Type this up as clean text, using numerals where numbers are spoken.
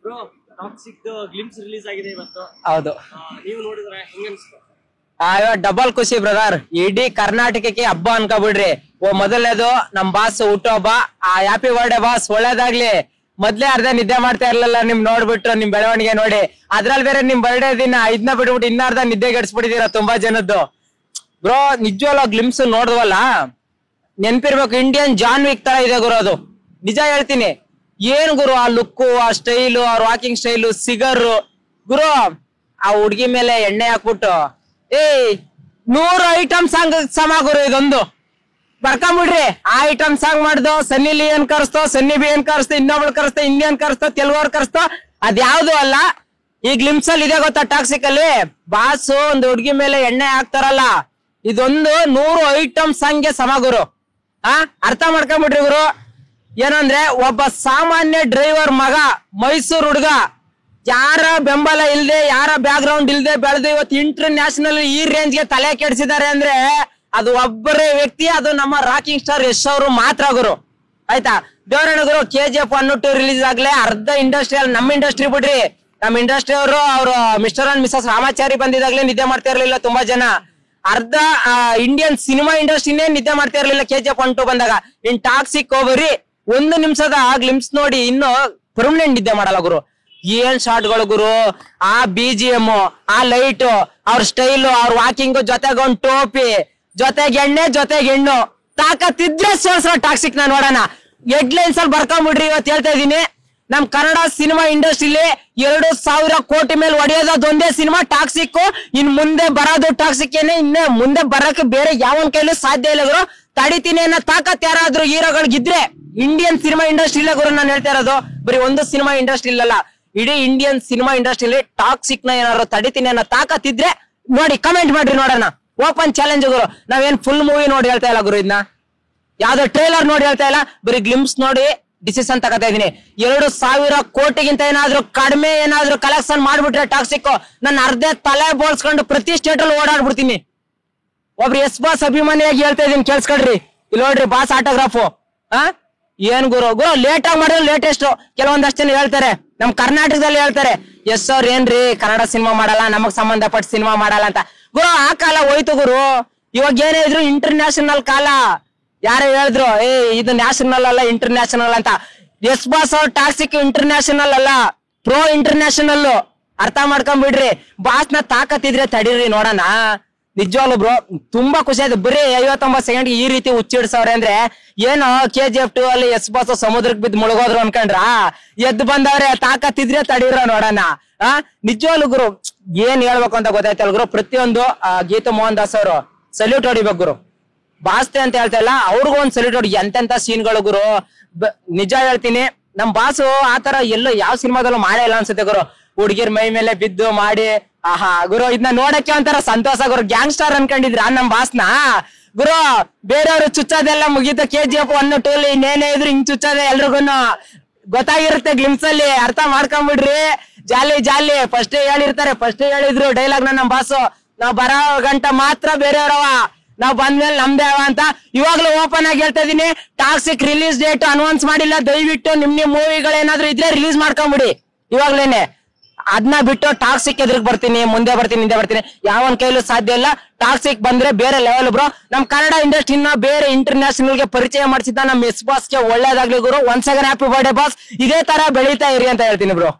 Bro toxic glimpse release ಆಗಿದೆ ಇವತ್ತು. ಹೌದು, ನೀವು ನೋಡಿದ್ರೆ ಹೆಂಗ ಅನ್ಸ್ತು? ಡಬಲ್ ಖುಷಿ ಬ್ರದರ್. ಇಡೀ ಕರ್ನಾಟಕಕ್ಕೆ ಹಬ್ಬ ಅನ್ಕೋಬಿಡ್ರಿ. ಮೊದಲನೇದು ನಮ್ ಬಾಸ್ ಹುಟ್ಟು ಹಬ್ಬ. ಹ್ಯಾಪಿ ಬರ್ಡೇ ಬಾಸ್, ಒಳ್ಳೇದಾಗ್ಲಿ. ಮೊದ್ಲೇ ಅರ್ಧ ನಿದ್ದೆ ಮಾಡ್ತಾ ಇರ್ಲಿಲ್ಲ ನಿಮ್ ನೋಡ್ಬಿಟ್ರು, ನಿಮ್ ಬೆಳವಣಿಗೆ ನೋಡಿ. ಅದ್ರಲ್ಲಿ ಬೇರೆ ನಿಮ್ ಬರ್ಡೇ ದಿನ ಇದನ್ನ ಬಿಟ್ಬಿಟ್ಟು ಇನ್ನರ್ಧ ನಿದ್ದೆ ಗೆಡ್ಸ್ಬಿಟ್ಟಿದೀರ ತುಂಬಾ ಜನದ್ದು. ಬ್ರೋ ನಿಜವಲ್ಲ ಗ್ಲಿಮ್ಸ್ ನೋಡಿದ್ವಲ್ಲ, ನೆನ್ಪಿರ್ಬೇಕು, ಇಂಡಿಯನ್ ಜಾನ್ ವಿಕ್ ತರ ಇದೆ ಗುರು ಅದು. ನಿಜ ಹೇಳ್ತೀನಿ. ಏನ್ ಗುರು ಆ ಲುಕ್ಕು, ಆ ಸ್ಟೈಲು, ಅವ್ರ ವಾಕಿಂಗ್ ಸ್ಟೈಲು, ಸಿಗರು ಗುರು. ಆ ಹುಡ್ಗಿ ಮೇಲೆ ಎಣ್ಣೆ ಹಾಕ್ಬಿಟ್ಟು 100 ಐಟಮ್ ಸಾಂಗ್ ಸಮ ಗುರು ಇದೊಂದು. ಬರ್ಕೊಂಬಿಡ್ರಿ. ಆ ಐಟಮ್ ಸಾಂಗ್ ಮಾಡ್ದು ಸನ್ನಿ ಲಿಯೋನ್ ಕರ್ಸ್ತೋ, ಸನ್ನಿ ಬಿಯನ್ ಕರ್ಸ್ತೋ, ಇನ್ನೊಬ್ಳು ಕರ್ಸ್ತೋ, ಇಂಡಿಯನ್ ಕರ್ಸ್ತೋ, ತೆಲುಗವ್ರು ಕರ್ಸ್ತೋ, ಅದ್ಯಾವ್ದು ಅಲ್ಲ. ಈ ಗ್ಲಿಮ್ಸ್ ಅಲ್ಲಿ ಇದೆ ಗೊತ್ತಾ, ಟಾಕ್ಸಿಕ್ ಅಲ್ಲಿ ಬಾಸು ಒಂದು ಹುಡ್ಗಿ ಮೇಲೆ ಎಣ್ಣೆ ಹಾಕ್ತಾರಲ್ಲ, ಇದೊಂದು 100 ಐಟಮ್ ಸಾಂಗ್ಗೆ ಸಮ ಗುರು. ಅರ್ಥ ಮಾಡ್ಕೊಂಬಿಡ್ರಿ ಗುರು. ಏನಂದ್ರೆ ಒಬ್ಬ ಸಾಮಾನ್ಯ ಡ್ರೈವರ್ ಮಗ, ಮೈಸೂರು ಹುಡುಗ, ಯಾರ ಬೆಂಬಲ ಇಲ್ದೆ, ಯಾರ ಬ್ಯಾಕ್ ಗ್ರೌಂಡ್ ಇಲ್ದೆ ಬೆಳೆದು ಇವತ್ತು ಇಂಟರ್ ನ್ಯಾಷನಲ್ ಈ ರೇಂಜ್ ಗೆ ತಲೆ ಕೆಡಿಸಿದ್ದಾರೆ ಅಂದ್ರೆ ಅದು ಒಬ್ಬರೇ ವ್ಯಕ್ತಿ, ಅದು ನಮ್ಮ ರಾಕಿಂಗ್ ಸ್ಟಾರ್ ಯಶ್ ಅವರು ಮಾತ್ರ ಗುರು. ಆಯ್ತಾ? ದೇವರಣ್ಣ ಗುರು KGF 1, 2 ರಿಲೀಸ್ ಆಗ್ಲೇ ಅರ್ಧ ಇಂಡಸ್ಟ್ರಿಯಲ್, ನಮ್ಮ ಇಂಡಸ್ಟ್ರಿ ಬಿಡ್ರಿ, ನಮ್ಮ ಇಂಡಸ್ಟ್ರಿ ಅವರು ಅವ್ರು ಮಿಸ್ಟರ್ ಅಂಡ್ ಮಿಸಸ್ ರಾಮಾಚಾರಿ ಬಂದಿದಾಗ್ಲೇ ನಿದ್ದೆ ಮಾಡ್ತಾ ಇರ್ಲಿಲ್ಲ ತುಂಬಾ ಜನ. ಅರ್ಧ ಇಂಡಿಯನ್ ಸಿನಿಮಾ ಇಂಡಸ್ಟ್ರಿನೇ ನಿದ್ದೆ ಮಾಡ್ತಾ ಇರ್ಲಿಲ್ಲ KGF 1, 2 ಬಂದಾಗ. ಇನ್ ಟಾಕ್ಸಿಕ್ ಹೋಗ್ರಿ 1 ನಿಮಿಷದ ಗ್ಲಿಮ್ಸ್ ನೋಡಿ ಇನ್ನು ಪರ್ಮನೆಂಟ್ ನಿದ್ದೆ ಮಾಡಲ್ಲ ಗುರು. ಏನ್ ಶಾರ್ಟ್ಗಳು ಗುರು, ಆ BGM, ಆ ಲೈಟ್, ಅವ್ರ ಸ್ಟೈಲು, ಅವ್ರ ವಾಕಿಂಗ್, ಜೊತೆಗೆ ಒಂದ್ ಟೋಪಿ, ಜೊತೆಗೆ ಎಣ್ಣೆ, ಜೊತೆಗೆ ಹೆಣ್ಣು. ತಾಕತ್ತಿದ್ರೆ ಸೇರ್ಸೋ ಟಾಕ್ಸಿಕ್ ನ ನೋಡೋಣ. ಹೆಡ್ಲೈನ್ಸ್ ಅಲ್ಲಿ ಬರ್ಕೊಂಡ್ಬಿಡ್ರಿ. ಇವತ್ತು ಹೇಳ್ತಾ ಇದೀನಿ, ನಮ್ ಕನ್ನಡ ಸಿನಿಮಾ ಇಂಡಸ್ಟ್ರಿಲಿ 2,000 ಕೋಟಿ ಮೇಲೆ ಹೊಡೆಯೋದೊಂದೇ ಸಿನಿಮಾ ಟಾಕ್ಸಿಕ್. ಇನ್ ಮುಂದೆ ಬರೋದು ಟಾಕ್ಸಿಕ್ ಏನೇ, ಇನ್ನೇ ಮುಂದೆ ಬರಕ್ಕೆ ಬೇರೆ ಯಾವನ್ ಕೈಲೂ ಸಾಧ್ಯ ಇಲ್ಲ ಗುರು. ತಡಿತೀನಿ ಅನ್ನೋ ತಾಕತ್ ಯಾರಾದ್ರೂ ಹೀರೋಗಳಿಗಿದ್ರೆ ಇಂಡಿಯನ್ ಸಿನಿಮಾ ಇಂಡಸ್ಟ್ರಿಲೇ ಗುರು ನಾನು ಹೇಳ್ತಾ ಇರೋದು. ಬರೀ ಒಂದು ಸಿನಿಮಾ ಇಂಡಸ್ಟ್ರಿ ಇಲ್ಲಲ್ಲ, ಇಡೀ ಇಂಡಿಯನ್ ಸಿನಿಮಾ ಇಂಡಸ್ಟ್ರಿಲಿ ಟಾಕ್ಸಿಕ್ ನ ಏನಾದ್ರು ತಡಿತೀನಿ ಅನ್ನೋ ತಾಕತ್ ಇದ್ರೆ ನೋಡಿ, ಕಮೆಂಟ್ ಮಾಡ್ರಿ ನೋಡೋಣ. ಓಪನ್ ಚಾಲೆಂಜ್ ಗುರು. ನಾವೇನ್ ಫುಲ್ ಮೂವಿ ನೋಡಿ ಹೇಳ್ತಾ ಇಲ್ಲ ಗುರು, ಇದನ್ನ ಯಾವ್ದೋ ಟ್ರೈಲರ್ ನೋಡಿ ಹೇಳ್ತಾ ಇಲ್ಲ, ಬರೀ ಗ್ಲಿಮ್ಸ್ ನೋಡಿ ಡಿಸಿಷನ್ ತಗೋತಾ ಇದೀನಿ. 2,000 ಕೋಟಿಗಿಂತ ಏನಾದ್ರು ಕಡಿಮೆ ಏನಾದ್ರು ಕಲೆಕ್ಷನ್ ಮಾಡ್ಬಿಟ್ರೆ ಟಾಕ್ಸಿಕ್, ನನ್ನ ಅರ್ಧ ತಲೆ ಬೋಳ್ಸ್ಕೊಂಡು ಪ್ರತಿ ಸ್ಟೇಟ್ ಅಲ್ಲಿ ಓಡಾಡ್ಬಿಡ್ತೀನಿ. ಒಬ್ರು ಎಸ್ ಬಾಸ್ ಅಭಿಮಾನಿಯಾಗಿ ಹೇಳ್ತಾ ಇದೀನಿ, ಕೇಳಿಸ್ಕೊಳ್ರಿ. ಇಲ್ಲಿ ನೋಡ್ರಿ ಬಾಸ್ ಆಟೋಗ್ರಾಫು. ಏನ್ ಗುರು ಗುರು ಲೇಟ್ ಆಗಿ ಮಾಡಿದ್ರು ಲೇಟೆಸ್ಟ್. ಕೆಲವೊಂದಷ್ಟು ಜನ ಹೇಳ್ತಾರೆ, ನಮ್ ಕರ್ನಾಟಕದಲ್ಲಿ ಹೇಳ್ತಾರೆ, ಎಸ್ ಅವ್ರ ಏನ್ರಿ ಕನ್ನಡ ಸಿನಿಮಾ ಮಾಡಲ್ಲ, ನಮಗ್ ಸಂಬಂಧಪಟ್ಟ ಸಿನಿಮಾ ಮಾಡಲ್ಲ ಅಂತ. ಗುರು ಆ ಕಾಲ ಹೋಯ್ತು ಗುರು. ಇವಾಗ ಏನೇ ಇದ್ರು ಇಂಟರ್ ನ್ಯಾಷನಲ್ ಕಾಲ. ಯಾರು ಹೇಳಿದ್ರು ಇದು ನ್ಯಾಷನಲ್ ಅಲ್ಲ ಇಂಟರ್ ನ್ಯಾಷನಲ್ ಅಂತ. ಎಸ್ ಬಾಸ್ ಅವ್ರ ಟಾಕ್ಸಿಕ್ ಇಂಟರ್ ನ್ಯಾಷನಲ್ ಅಲ್ಲ, ಪ್ರೋ ಇಂಟರ್ ನ್ಯಾಷನಲ್. ಅರ್ಥ ಮಾಡ್ಕೊಂಡ್ಬಿಡ್ರಿ. ಬಾಸ್ ನ ತಾಕತ್ತಿದ್ರೆ ತಡೀರಿ ನೋಡೋಣ. ನಿಜವಾಗ್ಲು ಬ್ರೋ ತುಂಬಾ ಖುಷಿ ಆಯ್ತು. ಬರೀ 59 ಸೆಕೆಂಡ್ ಈ ರೀತಿ ಹುಚ್ಚಿಡ್ಸವ್ರೆ ಅಂದ್ರೆ ಏನು, KGF 2 ಅಲ್ಲಿ ಎಸ್ ಬಾಸ್ ಸಮುದ್ರಕ್ಕೆ ಬಿದ್ದು ಮುಳುಗೋದ್ರು ಅನ್ಕೊಂಡ್ರ, ಎದ್ದು ಬಂದವ್ರೆ. ತಾಕತ್ತಿದ್ರೆ ತಡೀರ ನೋಡೋಣ. ನಿಜವಾಗ್ಲು ಗುರು ಏನ್ ಹೇಳ್ಬೇಕು ಅಂತ ಗೊತ್ತಾಯ್ತಲ್ಲ ಗುರು. ಪ್ರತಿಯೊಂದು ಗೀತಾ ಮೋಹನ್ ದಾಸ್ ಅವರು ಸಲ್ಯೂಟ್ ಹೊಡಿಬೇಕು ಗುರು. ಬಾಸ್ತೆ ಅಂತ ಹೇಳ್ತಾ ಇಲ್ಲ, ಅವ್ರಿಗೂ ಒಂದ್ ಸಲ್ಯೂಟ್ ಹೊಡಿ. ಎಂತೆಂತ ಸೀನ್ಗಳು ಗುರು. ನಿಜ ಹೇಳ್ತೀನಿ, ನಮ್ ಬಾಸು ಆತರ ಎಲ್ಲೋ ಯಾವ ಸಿನಿಮಾದಲ್ಲೂ ಮಾಡೇ ಇಲ್ಲ ಅನ್ಸುತ್ತೆ ಗುರು. ಹುಡ್ಗಿರ್ ಮೈ ಮೇಲೆ ಬಿದ್ದು ಮಾಡಿ, ಆಹಾ ಗುರು ಇದನ್ನ ನೋಡಕ್ಕೆ ಒಂಥರ ಸಂತೋಷ ಗುರು. ಗ್ಯಾಂಗ್ಸ್ಟಾರ್ ಅನ್ಕೊಂಡಿದ್ರ ನಮ್ ಬಾಸ್ನ ಗುರು. ಬೇರೆಯವ್ರು ಚುಚ್ಚೋದೆಲ್ಲ ಮುಗೀತ. KGF 1, 2 ಇನ್ನೇನೇ ಇದ್ರು ಹಿಂಗ್ ಚುಚ್ಚೋದೆ ಎಲ್ರಿಗೂನು ಗೊತ್ತಾಗಿರುತ್ತೆ ಗ್ಲಿಮ್ಸ್ ಅಲ್ಲಿ. ಅರ್ಥ ಮಾಡ್ಕೊಂಡ್ಬಿಡ್ರಿ. ಜಾಲಿ ಜಾಲಿ. ಫಸ್ಟ್ ಹೇಳಿರ್ತಾರೆ, ಫಸ್ಟ್ ಹೇಳಿದ್ರು ಡೈಲಾಗ್ ನಮ್ ಬಾಸು, ನಾವ್ ಬರೋ ಗಂಟ ಮಾತ್ರ ಬೇರೆಯವ್ರವ, ನಾವ್ ಬಂದ್ಮೇಲೆ ನಮ್ದೇ ಅವ ಅಂತ. ಇವಾಗ್ಲೂ ಓಪನ್ ಆಗಿ ಹೇಳ್ತಾ ಇದೀನಿ, ಟಾಕ್ಸಿಕ್ ರಿಲೀಸ್ ಡೇಟ್ ಅನೌನ್ಸ್ ಮಾಡಿಲ್ಲ. ದಯವಿಟ್ಟು ನಿಮ್ ಮೂವಿಗಳೇನಾದ್ರು ಇದ್ರೆ ರಿಲೀಸ್ ಮಾಡ್ಕೊಂಬಿಡಿ ಇವಾಗ್ಲೇನೆ. ಅದನ್ನ ಬಿಟ್ಟು ಟಾಕ್ಸಿಕ್ ಎದುರಿಗೆ ಬರ್ತೀನಿ, ಮುಂದೆ ಬರ್ತೀನಿ, ಹಿಂದೆ ಬರ್ತೀನಿ, ಯಾವನ್ ಕೈಲೂ ಸಾಧ್ಯ ಇಲ್ಲ. ಟಾಕ್ಸಿಕ್ ಬಂದ್ರೆ ಬೇರೆ ಲೆವೆಲ್ ಬ್ರೋ. ನಮ್ ಕನ್ನಡ ಇಂಡಸ್ಟ್ರಿನ ಬೇರೆ ಇಂಟರ್ ನ್ಯಾಷನಲ್ ಗೆ ಪರಿಚಯ ಮಾಡಿಸಿದ ನಮ್ ಎಸ್ ಬಾಸ್ಗೆ ಒಳ್ಳೇದಾಗ್ಲಿ ಗುರು. Once again happy birthday boss. ಇದೇ ತರ ಬೆಳೀತಾ ಇರಿ ಅಂತ ಹೇಳ್ತೀನಿ ಬ್ರೋ.